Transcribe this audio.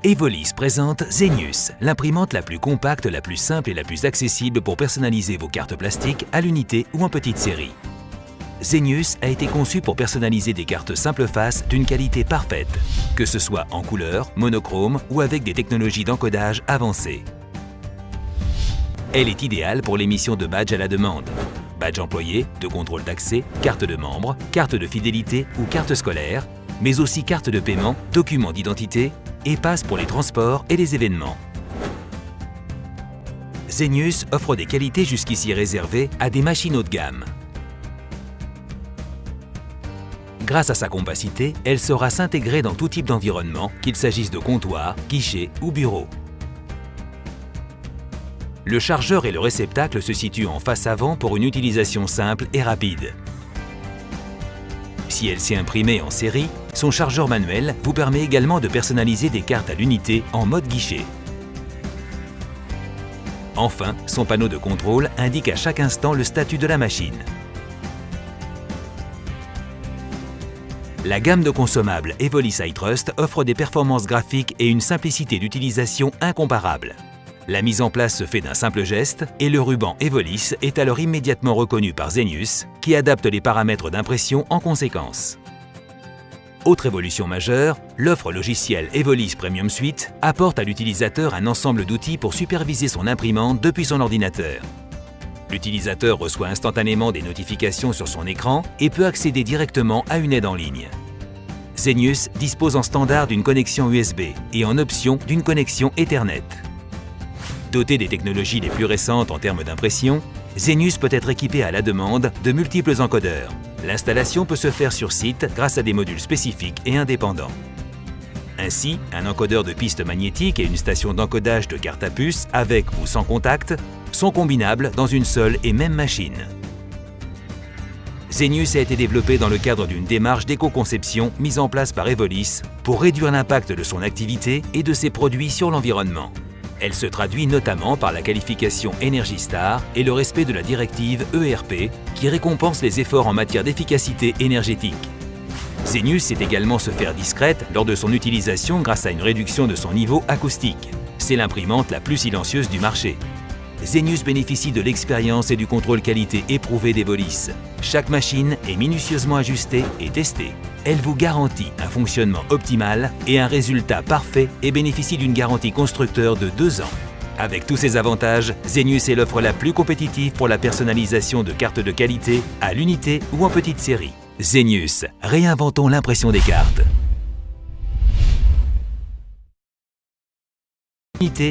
Evolis présente Zenius, l'imprimante la plus compacte, la plus simple et la plus accessible pour personnaliser vos cartes plastiques à l'unité ou en petite série. Zenius a été conçu pour personnaliser des cartes simple face d'une qualité parfaite, que ce soit en couleur, monochrome ou avec des technologies d'encodage avancées. Elle est idéale pour l'émission de badges à la demande. Badge employé, de contrôle d'accès, carte de membre, carte de fidélité ou carte scolaire, mais aussi carte de paiement, document d'identité et passe pour les transports et les événements. Zenius offre des qualités jusqu'ici réservées à des machines haut de gamme. Grâce à sa compacité, elle saura s'intégrer dans tout type d'environnement, qu'il s'agisse de comptoir, guichet ou bureau. Le chargeur et le réceptacle se situent en face avant pour une utilisation simple et rapide. Si elle s'est imprimée en série, son chargeur manuel vous permet également de personnaliser des cartes à l'unité en mode guichet. Enfin, son panneau de contrôle indique à chaque instant le statut de la machine. La gamme de consommables Evolis iTrust offre des performances graphiques et une simplicité d'utilisation incomparable. La mise en place se fait d'un simple geste et le ruban Evolis est alors immédiatement reconnu par Zenius, qui adapte les paramètres d'impression en conséquence. Autre évolution majeure, l'offre logicielle Evolis Premium Suite apporte à l'utilisateur un ensemble d'outils pour superviser son imprimante depuis son ordinateur. L'utilisateur reçoit instantanément des notifications sur son écran et peut accéder directement à une aide en ligne. Zenius dispose en standard d'une connexion USB et en option d'une connexion Ethernet. Doté des technologies les plus récentes en termes d'impression, Zenius peut être équipé à la demande de multiples encodeurs. L'installation peut se faire sur site grâce à des modules spécifiques et indépendants. Ainsi, un encodeur de piste magnétique et une station d'encodage de carte à puce avec ou sans contact sont combinables dans une seule et même machine. Zenius a été développé dans le cadre d'une démarche d'éco-conception mise en place par Evolis pour réduire l'impact de son activité et de ses produits sur l'environnement. Elle se traduit notamment par la qualification Energy Star et le respect de la directive ERP qui récompense les efforts en matière d'efficacité énergétique. Zenius sait également se faire discrète lors de son utilisation grâce à une réduction de son niveau acoustique. C'est l'imprimante la plus silencieuse du marché. Zenius bénéficie de l'expérience et du contrôle qualité éprouvé d'Evolis. Chaque machine est minutieusement ajustée et testée. Elle vous garantit un fonctionnement optimal et un résultat parfait et bénéficie d'une garantie constructeur de 2 ans. Avec tous ces avantages, Zenius est l'offre la plus compétitive pour la personnalisation de cartes de qualité à l'unité ou en petite série. Zenius, réinventons l'impression des cartes. Unité